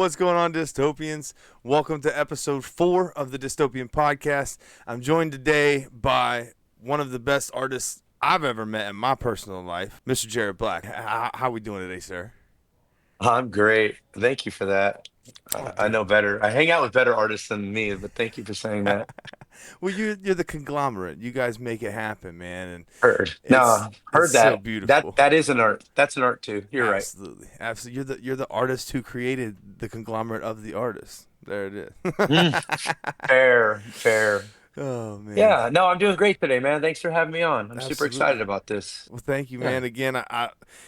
What's going on, Dystopians? Welcome to episode 4 of the Dystopian podcast. I'm joined today by one of the best artists I've ever met in my personal life, Mr. Jerod Black. How we doing today, sir? I'm great. Thank you for that. Oh, I dude. know better. I hang out with better artists than me, but thank you for saying that. Well, you're the conglomerate. You guys make it happen, man, and Heard. it's No, it's heard so that. That beautiful. that is an art. That's an art too. You're right. Absolutely, absolutely. You're the artist who created the conglomerate of the artists. There it is. Mm, fair, fair. Oh man. Yeah, no, I'm doing great today, man. Thanks for having me on. I'm super Absolutely. excited about this. Well, thank you, Yeah. man. Again,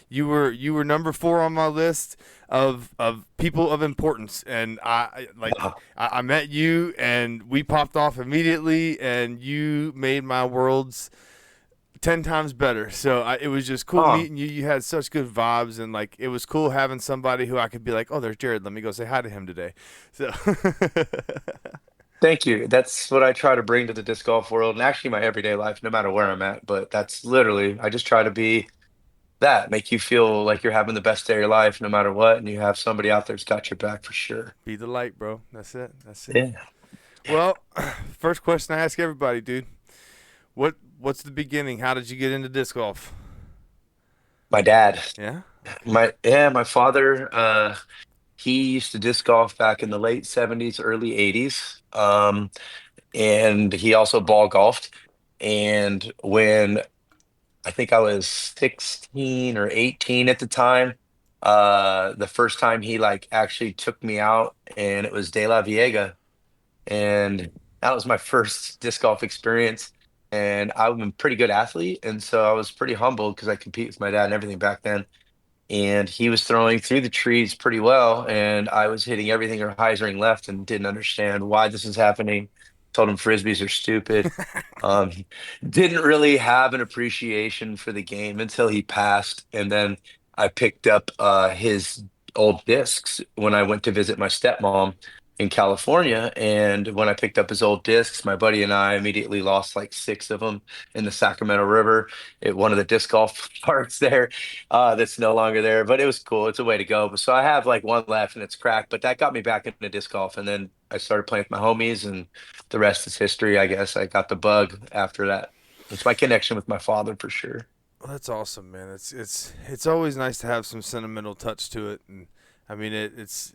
you were number 4 on my list of people of importance, and I met you, and we popped off immediately, and you made my worlds 10 times better. So it was just cool Oh, meeting you. You had such good vibes, and like it was cool having somebody who I could be like, oh, there's Jerod. Let me go say hi to him today. So thank you. That's what I try to bring to the disc golf world and actually my everyday life, no matter where I'm at. But that's literally, I just try to be that, make you feel like you're having the best day of your life no matter what, and you have somebody out there's got your back for sure. be the light, bro. That's it. That's it. Yeah. Well, first question I ask everybody, dude. What's the beginning? How did you get into disc golf? My dad, Yeah. Okay. my father, he used to disc golf back in the late 70s, early 80s. And he also ball golfed. And when I think I was 16 or 18 at the time, the first time he like actually took me out and it was De La Viega. And that was my first disc golf experience. And I'm a pretty good athlete. And so I was pretty humbled because I compete with my dad and everything back then. And he was throwing through the trees pretty well, and I was hitting everything or hyzering left and didn't understand why this was happening. Told him frisbees are stupid. Um, didn't really have an appreciation for the game until he passed, and then I picked up his old discs when I went to visit my stepmom in California. And when I picked up his old discs, my buddy and I immediately lost like 6 of them in the Sacramento River at one of the disc golf parks there that's no longer there. But it was cool. It's a way to go. So I have like one left and it's cracked, but that got me back into disc golf. And then I started playing with my homies, and the rest is history, I guess. I got the bug after that. It's my connection with my father for sure. Well, that's awesome, man. It's always nice to have some sentimental touch to it, and I mean it's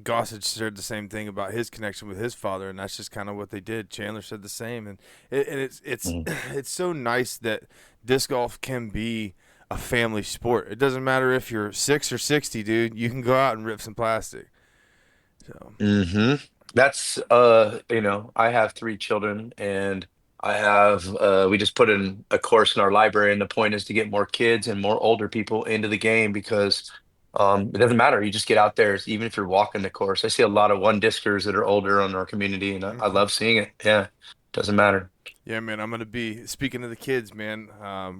Gossage said the same thing about his connection with his father, and that's just kind of what they did. Chandler said the same, and it's Mm. it's so nice that disc golf can be a family sport. It doesn't matter if you're 6 or 60, dude. You can go out and rip some plastic. So hmm That's I have 3 children, and I have we just put in a course in our library, and the point is to get more kids and more older people into the game because it doesn't matter. You just get out there, even if you're walking the course. I see a lot of one discers that are older on our community, and I mhm. love seeing it. Yeah, doesn't matter. Yeah, man, I'm gonna be speaking to the kids, man.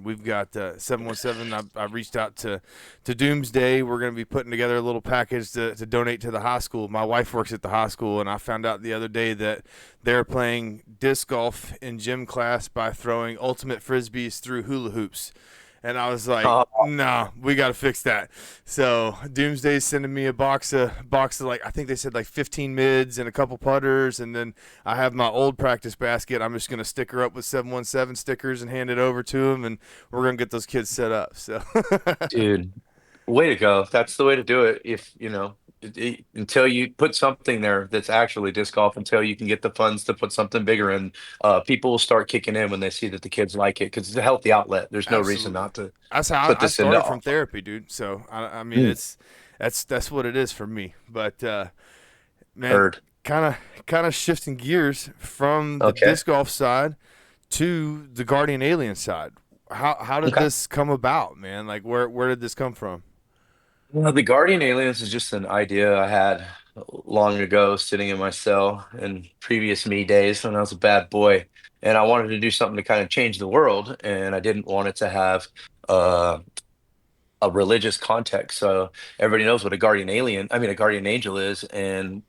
We've got 717. I've reached out to Doomsday. We're gonna be putting together a little package to donate to the high school. My wife works at the high school, and I found out the other day that they're playing disc golf in gym class by throwing ultimate frisbees through hula hoops. And I was like, Oh, no, we got to fix that. So Doomsday's sending me a box of like I think they said like 15 mids and a couple putters, and then I have my old practice basket. I'm just gonna stick her up with 717 stickers and hand it over to them, and we're gonna get those kids set up. So dude. Way to go. That's the way to do it. If, until you put something there that's actually disc golf, until you can get the funds to put something bigger in, people will start kicking in when they see that the kids like it because it's a healthy outlet. There's no reason absolutely, not to that's how put I this into started from therapy, dude. So I mean Mm, that's what it is for me. But man, heard. kind of shifting gears from the Okay. disc golf side to the Guardian Alien side. How did Okay. this come about, man? Like where did this come from? Well, the Guardian Aliens is just an idea I had long ago sitting in my cell in previous me days when I was a bad boy. And I wanted to do something to kind of change the world. And I didn't want it to have uh, a religious context. So everybody knows what a a guardian angel is. And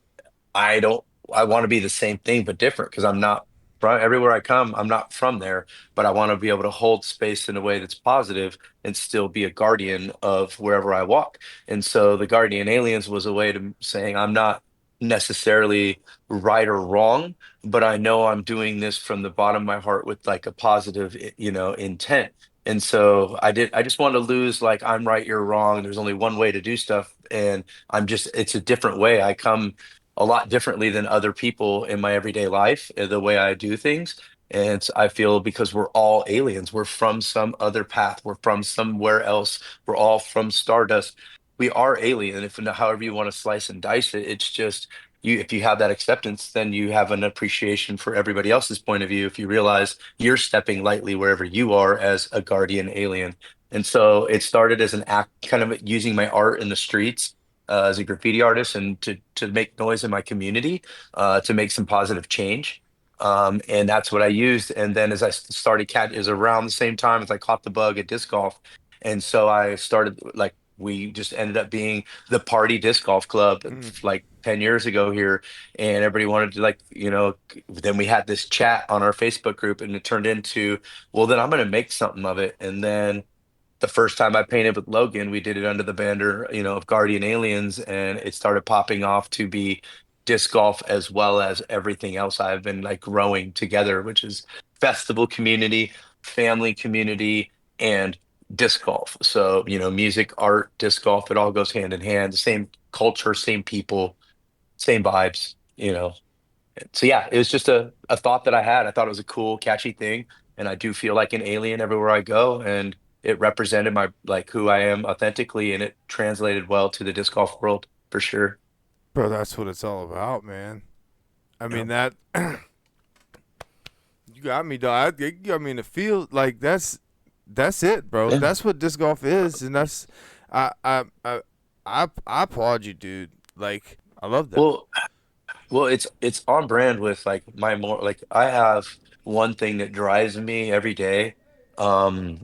I don't, I want to be the same thing, but different because I'm not. from everywhere I come. I'm not from there, but I want to be able to hold space in a way that's positive and still be a guardian of wherever I walk. And so the guardian aliens was a way to saying I'm not necessarily right or wrong, but I know I'm doing this from the bottom of my heart with like a positive, intent. And so I just want to lose like I'm right, you're wrong. There's only one way to do stuff. And it's a different way. I come a lot differently than other people in my everyday life, the way I do things. I feel because we're all aliens, we're from some other path, we're from somewhere else, we're all from stardust. We are alien, if however you want to slice and dice it. It's just if you have that acceptance, then you have an appreciation for everybody else's point of view. If you realize you're stepping lightly wherever you are as a guardian alien. And so it started as an act, kind of using my art in the streets as a graffiti artist and to make noise in my community, to make some positive change. And that's what I used. And then as I started cat is around the same time as I caught the bug at disc golf. And so I started like we just ended up being the party disc golf club Mm. like 10 years ago here. And everybody wanted to like, then we had this chat on our Facebook group and it turned into, well, then I'm going to make something of it. And then the first time I painted with Logan, we did it under the banner, of Guardian Aliens, and it started popping off to be disc golf as well as everything else I've been like growing together, which is festival community, family community, and disc golf. So, music, art, disc golf, it all goes hand in hand. The same culture, same people, same vibes. So yeah, it was just a thought that I had. I thought it was a cool, catchy thing, and I do feel like an alien everywhere I go, and it represented my like who I am authentically, and it translated well to the disc golf world for sure. Bro, that's what it's all about, man. I Yeah. mean that you got me, dog. You got me in the field. Like that's it, bro. Yeah. That's what disc golf is, and that's I I I I applaud you, dude. Like I love that. Well, well, it's on brand with like my more like I have one thing that drives me every day. Um,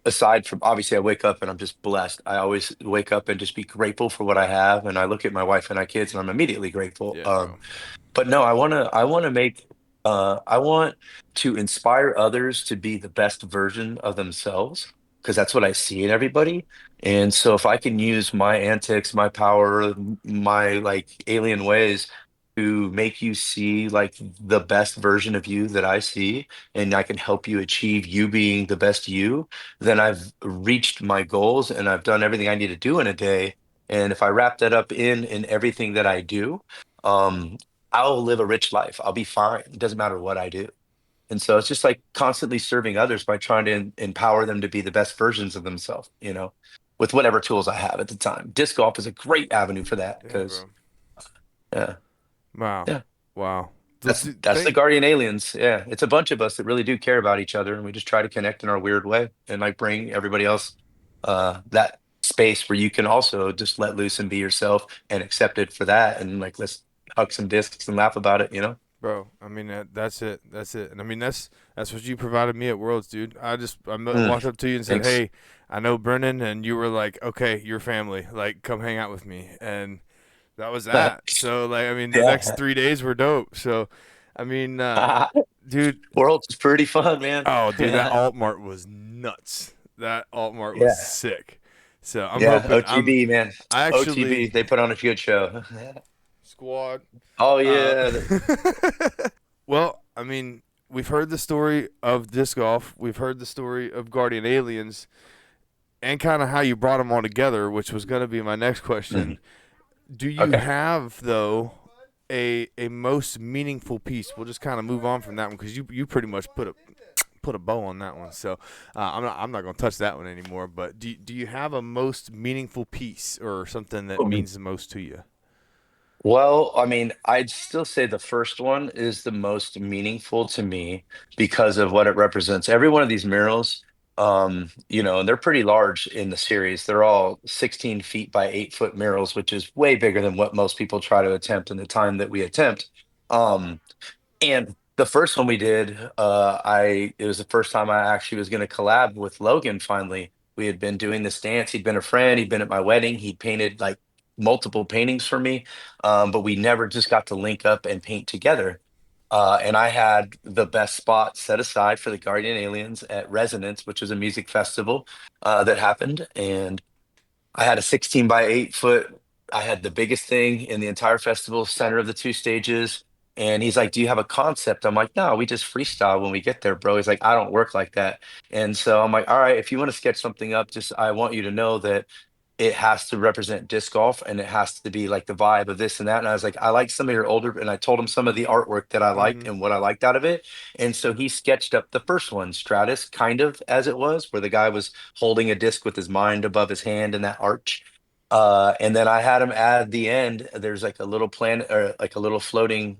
Aside from obviously I wake up and I'm just blessed. I always wake up and just be grateful for what I have, and I look at my wife and my kids and I'm immediately grateful. Yeah, bro. But no, I want to make I want to inspire others to be the best version of themselves because that's what I see in everybody. And so if I can use my antics, my power, my like alien ways to make you see like the best version of you that I see, and I can help you achieve you being the best you, then I've reached my goals and I've done everything I need to do in a day. And if I wrap that up in everything that I do, um, I'll live a rich life. I'll be fine. It doesn't matter what I do. And so it's just like constantly serving others by trying to empower them to be the best versions of themselves, with whatever tools I have at the time. Disc golf is a great avenue for that Yeah, because, bro. yeah, Wow. yeah, Wow. that's the Thank guardian aliens. Yeah, it's a bunch of us that really do care about each other, and we just try to connect in our weird way and like bring everybody else that space where you can also just let loose and be yourself and accepted for that, and like let's hug some discs and laugh about it. bro. I mean that's it. That's it. And I mean that's what you provided me at Worlds, dude. Mm, walked up to you and said, thanks. "Hey, I know Brennan," and you were like, "Okay, you're family. Like, come hang out with me." And that was that. So like, I mean, the next Yeah. 3 days were dope. So, I mean, dude. World's is pretty fun, man. Oh, dude, that Yeah. alt mart was nuts. That alt mart was Yeah. sick. So I'm Yeah. hoping OTB, man. I OTB, actually they put on a good show. squad. Oh Uh, yeah. well, I mean, we've heard the story of disc golf. We've heard the story of Guardian Aliens, and kind of how you brought them all together, which was going to be my next Mhm. question. Do you Okay. have though a most meaningful piece? We'll just kind of move on from that one because you pretty much put a bow on that one. So I'm not gonna touch that one anymore. But do you have a most meaningful piece or something that means the most to you? Well, I mean, I'd still say the first one is the most meaningful to me because of what it represents. Every one of these murals, and they're pretty large in the series. They're all 16 feet by 8 foot murals, which is way bigger than what most people try to attempt in the time that we attempt. Um, and the first one we did, it was the first time I actually was going to collab with Logan finally. We had been doing this dance. He'd been a friend. He'd been at my wedding. He painted like multiple paintings for me, but we never just got to link up and paint together. And I had the best spot set aside for the Guardian Aliens at Resonance, which was a music festival that happened. And I had a 16 by 8 foot. I had the biggest thing in the entire festival, center of the two stages. And he's like, "Do you have a concept?" I'm like, "No, we just freestyle when we get there, bro." He's like, "I don't work like that." And so I'm like, "All right, if you want to sketch something up, just I want you to know that it has to represent disc golf and it has to be like the vibe of this and that." And I was like, "I like some of your older," and I told him some of the artwork that I liked Mm-hmm. and what I liked out of it. And so he sketched up the first one, Stratus, kind of as it was, where the guy was holding a disc with his mind above his hand in that arch. And then I had him add the end. There's like a little planet or like a little floating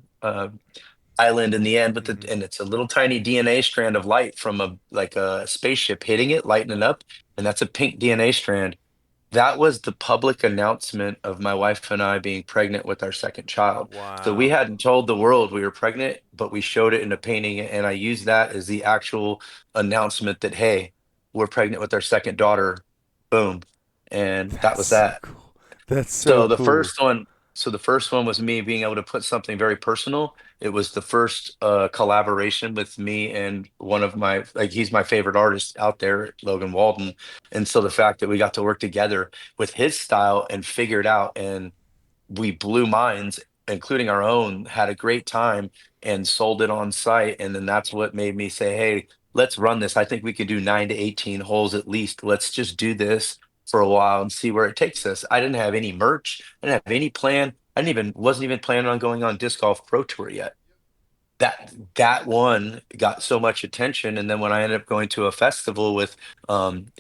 island in the end with the, Mm-hmm. and it's a little tiny DNA strand of light from a like a spaceship hitting it, lighting it up, and that's a pink DNA strand. That was the public announcement of my wife and I being pregnant with our second child. So we Wow. hadn't told the world we were pregnant, but we showed it in a painting, and I used that as the actual announcement that, hey, we're pregnant with our second daughter. Boom. And that That's was so that. cool. That's so So the cool. first one, so the first one was me being able to put something very personal. It was the first collaboration with me and one of my, like, he's my favorite artist out there, Logan Walden. And so the fact that we got to work together with his style and figure it out, and we blew minds, including our own, had a great time and sold it on site. And then that's what made me say, hey, let's run this. I think we could do 9 to 18 holes at least. Let's just do this for a while and see where it takes us. I didn't have any merch. I didn't have any plan. I didn't even wasn't even planning on going on Disc Golf Pro Tour yet. That one got so much attention, and then when I ended up going to a festival with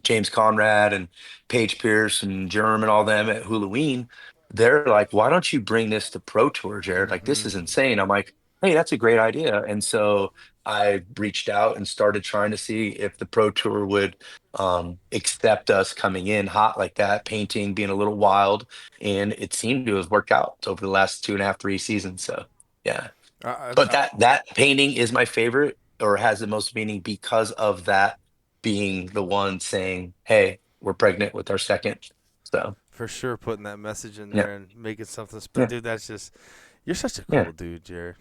James Conrad and Paige Pierce and Germ and all them at Halloween, they're like, "Why don't you bring this to Pro Tour, Jared? Like, this Mm-hmm. is insane." I'm like, "Hey, that's a great idea." And so I reached out and started trying to see if the Pro Tour would accept us coming in hot like that, painting, being a little wild, and it seemed to have worked out over the last 2.5, 3 seasons. So yeah. I, I, But I, that painting is my favorite, or has the most meaning because of that being the one saying, "Hey, we're pregnant with our second." So for sure, putting that message in yeah, there and making something. yeah, Dude, that's just. You're such a yeah. cool dude, Jared.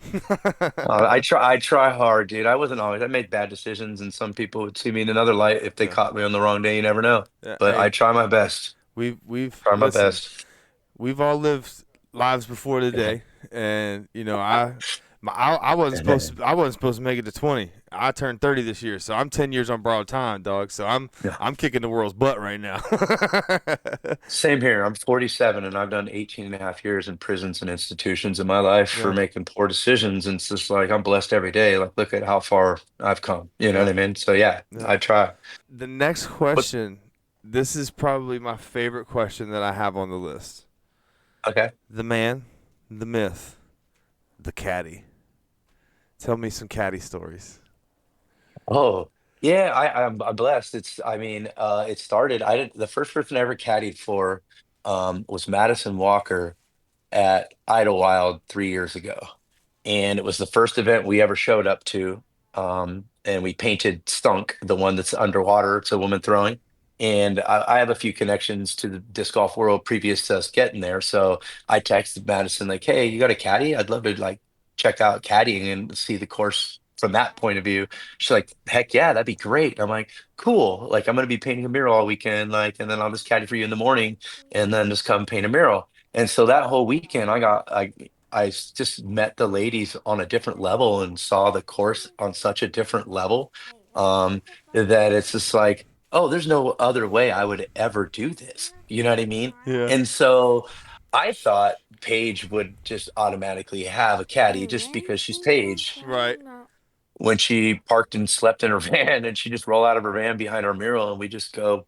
I try hard, dude. I wasn't always. I made bad decisions, and some people would see me in another light if they Yeah. caught me on the wrong day. You never know. Yeah. But I Hey, try my best. we've Try my listen. best. We've all lived lives before Yeah. today, and I wasn't supposed to. I wasn't supposed to make it to 20. I turned 30 this year, so I'm 10 years on borrowed time, dog. So Yeah. I'm kicking the world's butt right now. Same here. I'm 47 and I've done 18 and a half years in prisons and institutions in my life for Yeah, making poor decisions. And it's just like I'm blessed every day. Like, look at how far I've come. You know what yeah, I mean? So, yeah, yeah. I try. The next But, question. This is probably my favorite question that I have on the list. okay. The man, the myth, the caddy. Tell me some caddy stories. Oh, yeah, I'm blessed. I mean, it started, the first person I ever caddied for was Madison Walker at Idlewild 3 years ago. And it was the first event we ever showed up to. And we painted Stunk, the one that's underwater. It's a woman throwing. And I have a few connections to the disc golf world previous to us getting there. So I texted Madison like, "Hey, you got a caddy? I'd love to like check out caddying and see the course from that point of view." She's like, "Heck yeah, that'd be great." I'm like, "Cool. Like I'm gonna be painting a mural all weekend, like, and then I'll just caddy for you in the morning and then just come paint a mural." And so that whole weekend, just met the ladies on a different level and saw the course on such a different level, that it's just like, oh, there's no other way I would ever do this. You know what I mean? Yeah. And so I thought Paige would just automatically have a caddy just because she's Paige. Right. When she parked and slept in her van, and she just roll out of her van behind our mural, and we just go,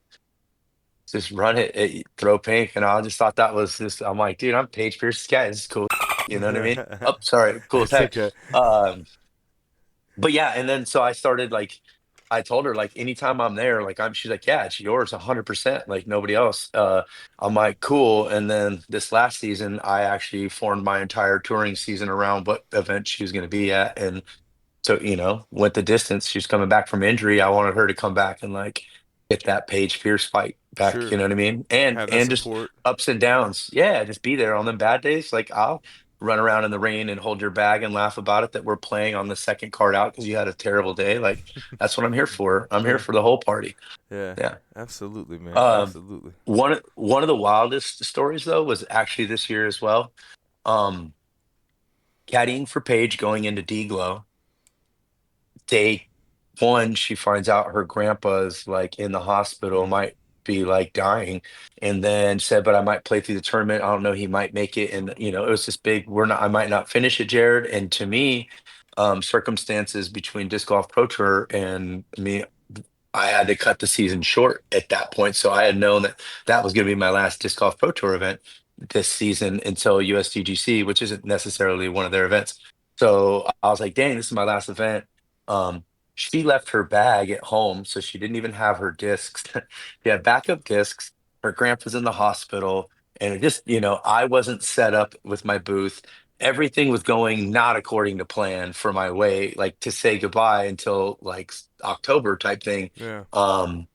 just run it, throw pink. And I just thought that was just, I'm like, dude, I'm Paige Pierce's cat. This is cool. You know what I mean? Oh, sorry. Cool as It's heck. okay. But yeah, and then so I started like, I told her like anytime I'm there, like she's like, yeah, it's yours 100%, like nobody else. I'm like, cool. And then this last season, I actually formed my entire touring season around what event she was going to be at. And so, went the distance. She's coming back from injury. I wanted her to come back and like get that Paige Pierce fight back. You Sure. know what I mean? And Have that and just support. ups and downs. Yeah, just be there on them bad days. Like I'll run around in the rain and hold your bag and laugh about it that we're playing on the second card out because you had a terrible day. Like that's what I'm here for. I'm here Yeah. for the whole party. Yeah. Yeah. Absolutely, man. Um, Absolutely. one of the wildest stories though was actually this year as well. Um, caddying for Paige going into D-Glow. Day one, she finds out her grandpa's like in the hospital, Mm. might be like dying, and then said, "But I might play through the tournament. I don't know. He might make it." And it was this big. We're not. I might not finish it, Jared. And to me, circumstances between disc golf pro tour and me, I had to cut the season short at that point. So I had known that that was going to be my last disc golf pro tour event this season until USDGC, which isn't necessarily one of their events. So I was like, dang, this is my last event. Um, she left her bag at home, so she didn't even have her discs. She had backup discs. Her grandpa's in the hospital, and it just, I wasn't set up with my booth. Everything was going not according to plan for my way, like to say goodbye until like October type thing. Yeah. Um,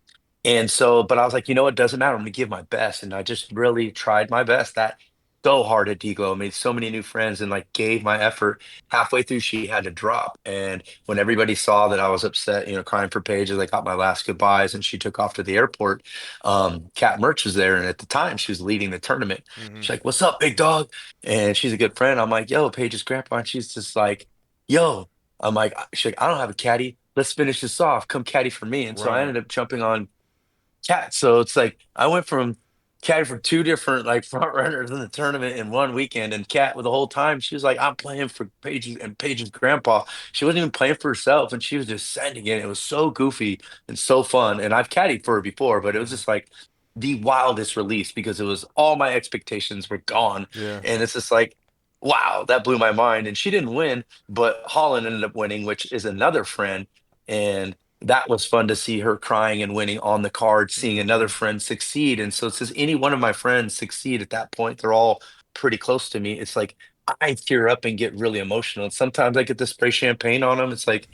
and so, but I was like, it doesn't matter. I'm gonna give my best. And I just really tried my best. That so hard at Deglow. I made so many new friends and like gave my effort. Halfway through, she had to drop. And when everybody saw that I was upset, crying for Paige as I got my last goodbyes and she took off to the airport, Kat Merch was there. And at the time, she was leading the tournament. Hmm. She's like, "What's up, big dog?" And she's a good friend. I'm like, "Yo, Paige's grandpa." And she's just like, "Yo." I'm like, she's like, "I don't have a caddy. Let's finish this off. Come caddy for me." And so I Right. ended up jumping on Cat. So it's like I went from Cat for two different like front runners in the tournament in one weekend, and Cat with the whole time she was like, "I'm playing for Paige's grandpa." She wasn't even playing for herself, and she was just sending it. It was so goofy and so fun. And I've caddied for her before, but it was Hmm. just like the wildest release because it was all my expectations were gone, Yeah. and it's just like. Wow, that blew my mind. And she didn't win, but Holland ended up winning, which is another friend. And that was fun to see her crying and winning on the card, seeing another Hmm. friend succeed. And so it says any one of my friends succeed at that point, they're all pretty close to me. It's like I tear up and get really emotional. And sometimes I get to spray champagne on them. It's like,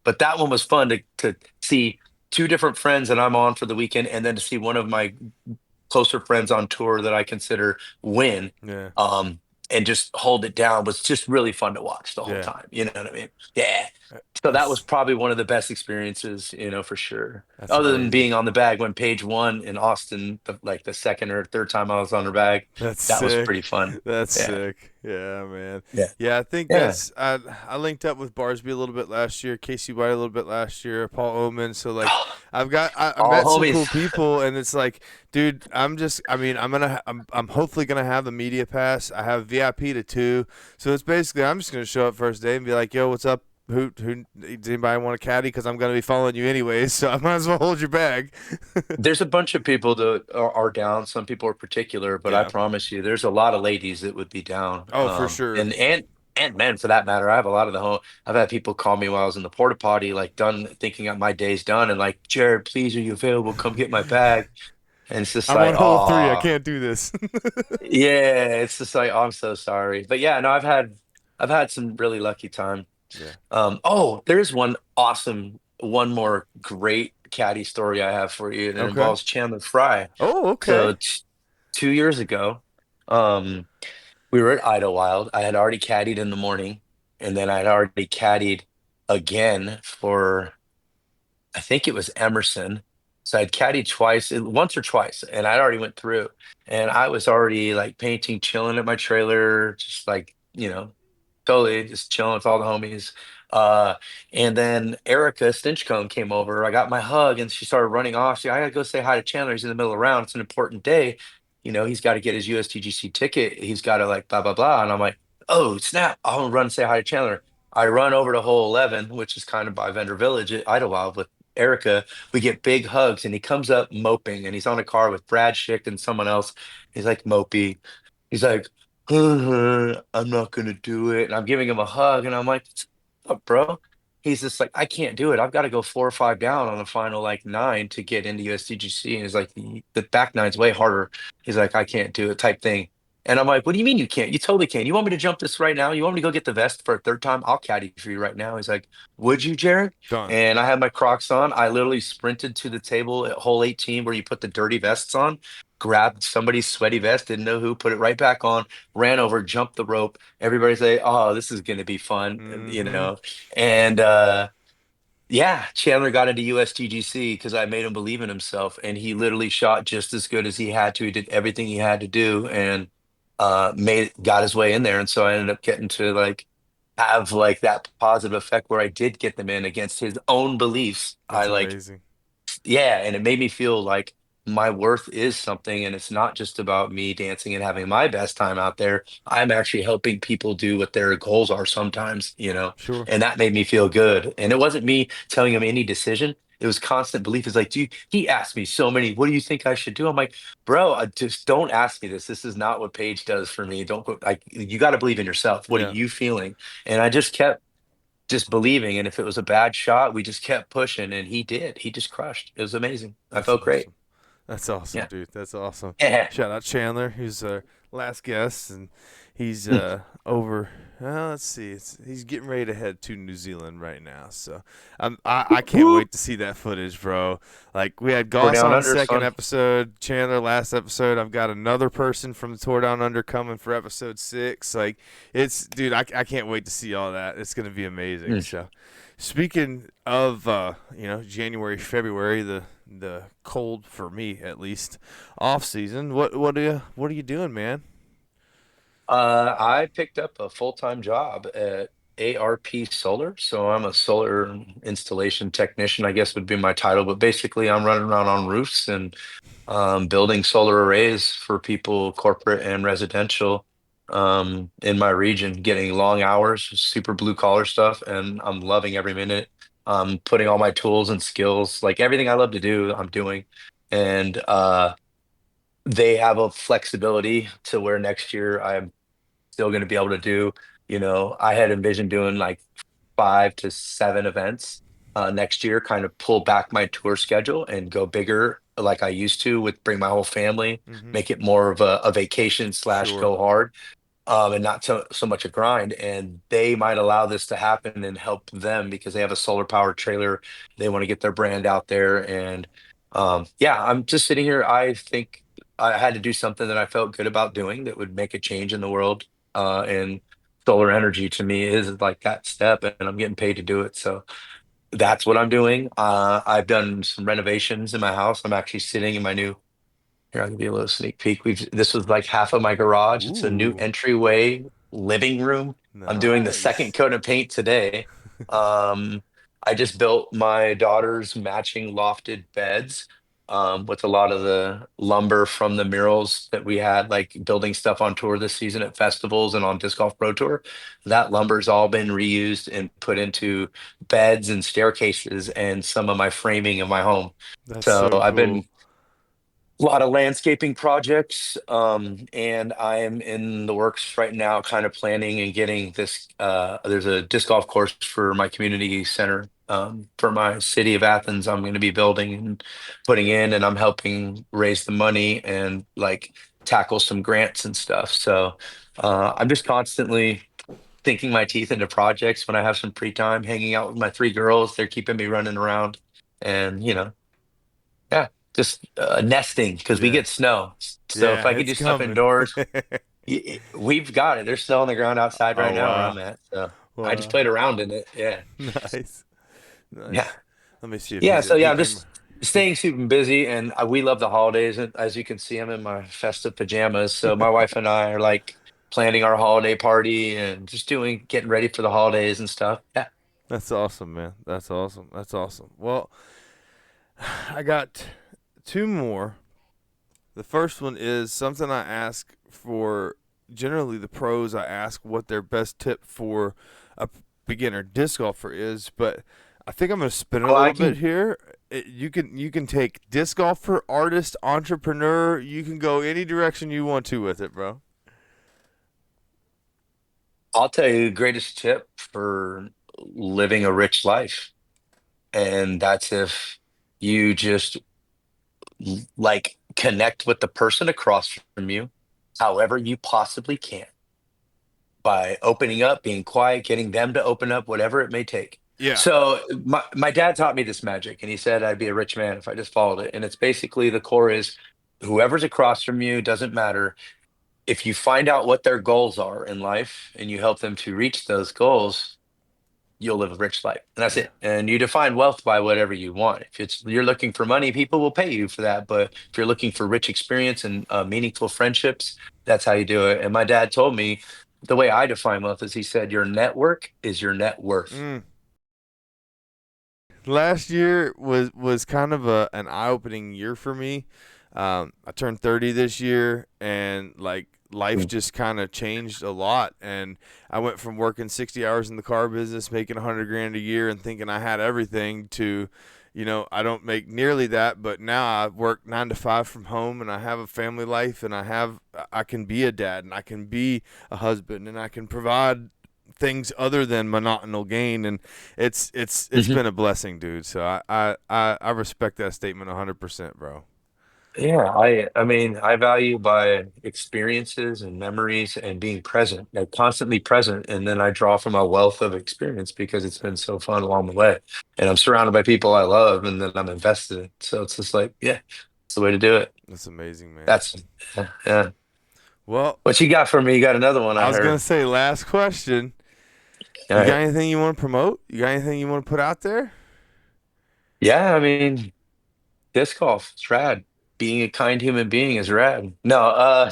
but that one was fun to see two different friends that I'm on for the weekend, and then to see one of my closer friends on tour that I consider win. Yeah. Um, and just hold it down was just really fun to watch the whole Yeah. time. You know what I mean? Yeah. So that was That's probably one of the best experiences, for sure. that's Other than amazing. being on the bag when Paige won in Austin, like the second or third time I was on her bag, That's that was pretty sick. fun. That's Yeah. sick. Yeah, man. Yeah. Yeah, I think Yeah. I linked up with Barsby a little bit last year, Casey White a little bit last year, Paul Oman. So like, I All met some homies. cool people, and it's like, dude, I'm hopefully gonna have a media pass. I have VIP to two, so it's basically I'm just gonna show up first day and be like, yo, what's up? Who does anybody want a caddy? Because I'm gonna be following you anyways, so I might as well hold your bag. There's a bunch of people that are down. Some people are particular, but I Yeah. promise you, there's a lot of ladies that would be down. Oh, for sure. And men for that matter. I have a lot of the home. I've had people call me while I was in the porta potty, like done thinking that my day's done, and like, Jared, please, are you available? Come get my bag. And it's just I'm like, on hole three. I oh, can't do this. yeah. It's just like, oh, I'm so sorry. But yeah, no, I've had some really lucky time. Yeah. Oh, there's one more great caddy story I have for you, and it Okay. involves Chandler Fry. Oh, okay. So 2 years ago, um, we were at Idlewild. I had already caddied in the morning, and then I had already caddied again for I think it was Emerson. So I'd caddied twice, once or twice, and I'd already went through. And I was already like painting, chilling at my trailer, just like, totally just chilling with all the homies. Uh, and then Erica Stinchcomb came over. I got my hug and she started running off. I gotta go say hi to Chandler. He's in the middle of the round. It's an important day. He's got to get his USTGC ticket. He's got to like blah blah blah. And I'm like, oh snap! I'll run and say hi to Chandler. I run over to hole 11, which is kind of by Vendor Village at Idlewild with Erica. We get big hugs and he comes up moping and he's on a car with Brad Schick and someone else. He's like mopey. He's like, I'm not gonna do it. And I'm giving him a hug, and I'm like, "What's up, bro?" He's just like, I can't do it. I've got to go 4 or 5 down on the final like nine to get into USDGC. And he's like, the back nine's way harder. He's like, I can't do it, type thing. And I'm like, what do you mean you can't? You totally can. You want me to jump this right now? You want me to go get the vest for a third time? I'll caddy for you right now. He's like, would you, Jared? Done. And I had my Crocs on. I literally sprinted to the table at hole 18 where you put the dirty vests on. grabbed somebody's sweaty vest, didn't know who, put it right back on, ran over, jumped the rope. Everybody say, "Oh, this is going to be fun," you Mm-hmm. know. And yeah, Chandler got into USGGC because I made him believe in himself, and he literally shot just as good as he had to. He did everything he had to do, and made got his way in there. And so I ended up getting to like have like that positive effect where I did get them in against his own beliefs. I That's like amazing. yeah, and it made me feel like my worth is something, and it's not just about me dancing and having my best time out there. I'm actually helping people do what their goals are sometimes, you know, Sure. and that made me feel good. And it wasn't me telling him any decision. It was constant belief. It's like, dude, he asked me so many, what do you think I should do? I'm like, bro, I just don't ask me this. This is not what Paige does for me. Don't go, like, you got to believe in yourself. What are Yeah. you feeling? And I just kept just believing. And if it was a bad shot, we just kept pushing, and he did. He just crushed. It was amazing. I That's felt great. awesome. That's awesome, Yeah. dude. That's awesome. Yeah. Shout out Chandler, who's our last guest, and he's over. Let's see, he's getting ready to head to New Zealand right now. So I can't Woo! wait to see that footage, bro. Like we had We're Goss down on under, second son. episode, Chandler last episode. I've got another person from the Tour Down Under coming for episode 6. Like it's, dude, I can't wait to see all that. It's gonna be amazing. Mm. So. Speaking of, January, February, the cold for me at least off season. What are you doing, man? I picked up a full-time job at ARP Solar. So I'm a solar installation technician, I guess would be my title. But basically, I'm running around on roofs and building solar arrays for people, corporate and residential, in my region, getting long hours, super blue collar stuff, and I'm loving every minute. Putting all my tools and skills, like everything I love to do, I'm doing. And they have a flexibility to where next year I'm still going to be able to do, I had envisioned doing like 5 to 7 events next year, kind of pull back my tour schedule and go bigger like I used to with bring my whole family, Mm-hmm. make it more of a vacation slash Sure. go hard, and not so much a grind. And they might allow this to happen and help them because they have a solar powered trailer. They want to get their brand out there. And yeah, I'm just sitting here. I think I had to do something that I felt good about doing that would make a change in the world. And solar energy to me is like that step, and I'm getting paid to do it. So that's what I'm doing. I've done some renovations in my house. I'm actually sitting in my new here, I'll give you a little sneak peek. This was like half of my garage. It's a new Ooh, entryway living room. I'm doing the second nice. coat of paint today. Um, I just built my daughter's matching lofted beds, with a lot of the lumber from the murals that we had, like building stuff on tour this season at festivals and on Disc Golf Pro Tour. That lumber's all been reused and put into beds and staircases and some of my framing of my home. That's So so I've cool. been a lot of landscaping projects, and I am in the works right now, kind of planning and getting this. There's a disc golf course for my community center, for my city of Athens. I'm going to be building and putting in, and I'm helping raise the money and like tackle some grants and stuff. So I'm just constantly sinking my teeth into projects when I have some free time, hanging out with my 3 girls. They're keeping me running around, and yeah, just nesting because we Yeah, get snow. So if yeah, I could it's do stuff coming. indoors, we've got it. There's snow on the ground outside right Oh now where wow, I'm at. So I just wow, played around in it. Yeah. nice, Yeah. nice. Let me see if Yeah. So yeah, he I'm came. just staying super busy, and we love the holidays. And as you can see, I'm in my festive pajamas. So my wife and I are like planning our holiday party and just getting ready for the holidays and stuff. Yeah. That's awesome, man. That's awesome. That's awesome. Well, I got two more. The first one is something I ask for generally the pros. I ask what their best tip for a beginner disc golfer is, but I think I'm going to spin it a Oh, I little bit can. here. You can take disc golfer, artist, entrepreneur. You can go any direction you want to with it, bro. I'll tell you the greatest tip for living a rich life. And that's if you just like connect with the person across from you, however you possibly can, by opening up, being quiet, getting them to open up, whatever it may take. Yeah. So my dad taught me this magic, and he said I'd be a rich man if I just followed it. And it's basically the core is whoever's across from you, doesn't matter. If you find out what their goals are in life and you help them to reach those goals, you'll live a rich life. And that's Yeah. it. And you define wealth by whatever you want. If it's you're looking for money, people will pay you for that. But if you're looking for rich experience and meaningful friendships, that's how you do it. And my dad told me the way I define wealth is he said, your network is your net worth. Mm. Last year was kind of an eye opening year for me. I turned 30 this year, and like life Mm. just kind of changed a lot. And I went from working 60 hours in the car business, making 100 grand a year, and thinking I had everything to, I don't make nearly that, but now I work 9 to 5 from home, and I have a family life, and I can be a dad, and I can be a husband, and I can provide things other than monotonal gain, and it's Mhm. been a blessing, dude. So I respect that statement 100%, bro. Yeah, I mean, I value by experiences and memories and being present, like constantly present. And then I draw from a wealth of experience because it's been so fun along the way. And I'm surrounded by people I love and then I'm invested in. So it's just like, yeah, it's the way to do it. That's amazing, man. That's yeah. Yeah. Well, What you got for me? You got another one, I I was gonna heard. say last question. All You got right. anything you want to promote? You got anything you want to put out there? Yeah, I mean, disc golf, it's rad. Being a kind human being is rad. No,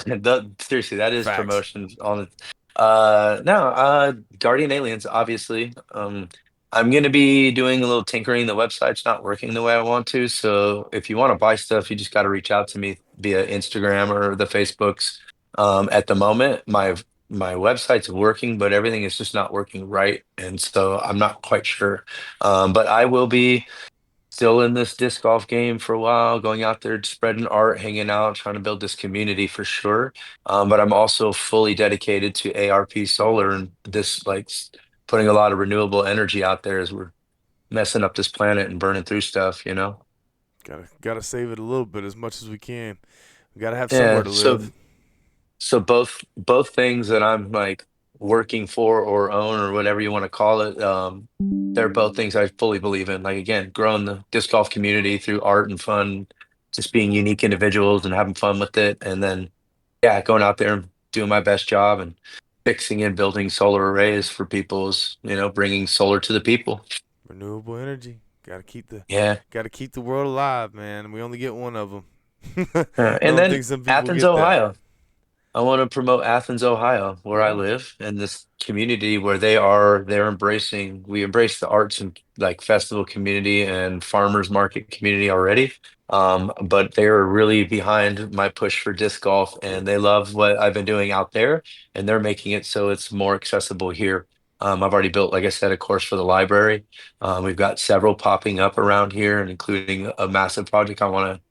seriously, that is Facts. promotion on it. No, Guardian Aliens, obviously. I'm gonna be doing a little tinkering. The website's not working the way I want to, so if you want to buy stuff, you just got to reach out to me via Instagram or the Facebooks. At the moment, my website's working, but everything is just not working right, and so I'm not quite sure. But I will be still in this disc golf game for a while, going out there, spreading art, hanging out, trying to build this community for sure. But I'm also fully dedicated to ARP solar and this putting a lot of renewable energy out there as we're messing up this planet and burning through stuff, you know? Gotta save it a little bit as much as we can. We gotta have somewhere Yeah. to live. So both things that I'm like working for or own or whatever you want to call it, they're both things I fully believe in. Like again, growing the disc golf community through art and fun, just being unique individuals and having fun with it, and then yeah, going out there and doing my best job and fixing and building solar arrays for people's, bringing solar to the people. Renewable energy. Yeah. Gotta keep the world alive, man. We only get one of them. I And don't then think some people Athens, get that. Ohio. I want to promote Athens, Ohio, where I Yeah. live, and this community where they're embracing, we embrace the arts and like festival community and farmers market community already. But they are really behind my push for disc golf and Good. they love what I've been doing out there and they're making it so it's more accessible here. I've already built, like I said, a course for the library. We've got several popping up around here and including a massive project I want to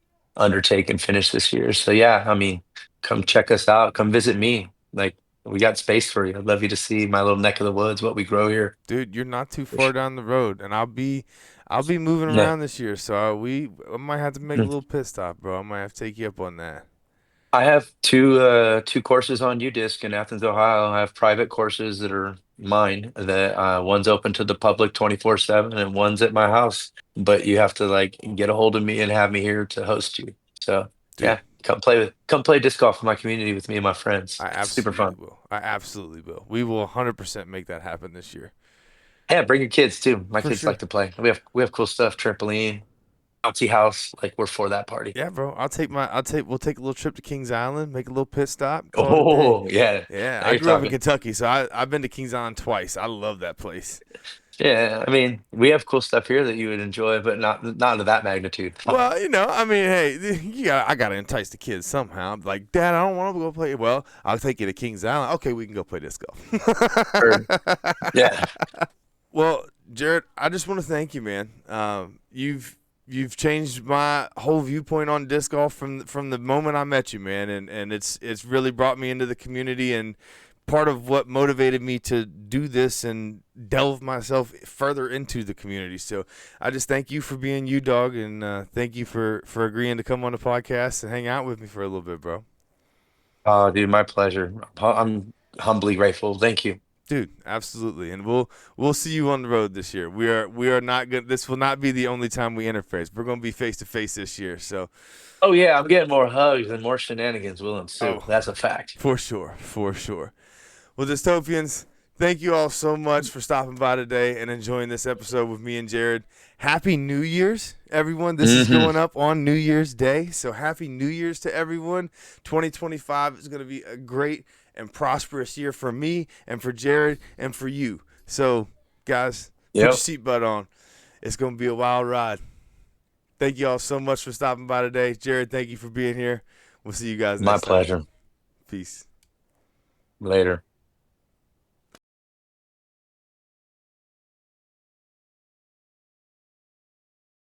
undertake and finish this year. So yeah, I mean, come check us out. Come visit me. Like we got space for you. I'd love you to see my little neck of the woods, what we grow here. Dude, you're not too far down the road, and I'll be moving Yeah. around this year, so I might have to make a little pit stop, bro. I might have to take you up on that. I have two courses on UDisc in Athens, Ohio. I have private courses that are mine that one's open to the public 24/7 and one's at my house. But you have to like get a hold of me and have me here to host you. So Dude, yeah, come play disc golf in my community with me and my friends. I It's super absolutely fun. will. I absolutely will. We will 100% make that happen this year. Yeah, bring your kids too. My For kids sure. like to play. We have cool stuff, trampoline, bouncy house. Like we're for that party. Yeah, bro. We'll take a little trip to Kings Island, make a little pit stop, call it a day. Oh, yeah. Yeah, Now I you're grew up in talking. Kentucky, so I've been to Kings Island twice. I love that place. Yeah, I mean, we have cool stuff here that you would enjoy, but not to that magnitude. Well, I mean, hey, I gotta entice the kids somehow. I'm like, Dad, I don't want to go play. Well, I'll take you to Kings Island. Okay, we can go play disc golf. Or yeah. Well, Jerod, I just want to thank you, man. You've changed my whole viewpoint on disc golf from the moment I met you, man, and it's really brought me into the community and part of what motivated me to do this and delve myself further into the community. So I just thank you for being you, dog, and thank you for agreeing to come on the podcast and hang out with me for a little bit, bro. Oh, dude, my pleasure. I'm humbly grateful. Thank you. Dude, absolutely, and we'll see you on the road this year. We are not good. This will not be the only time we interface. We're going to be face to face this year. So, Oh yeah, I'm getting more hugs and more shenanigans will ensue. oh, That's a fact. for sure, for sure. Well, Dystopians, thank you all so much for stopping by today and enjoying this episode with me and Jerod. Happy New Year's, everyone. This is Hmm. going up on New Year's Day, so happy New Year's to everyone. 2025 is going to be a great and prosperous year for me and for Jerod and for you. So, guys, put your Yep. seatbelt on. It's going to be a wild ride. Thank you all so much for stopping by today. Jerod, thank you for being here. We'll see you guys My next time. pleasure. Peace. Later.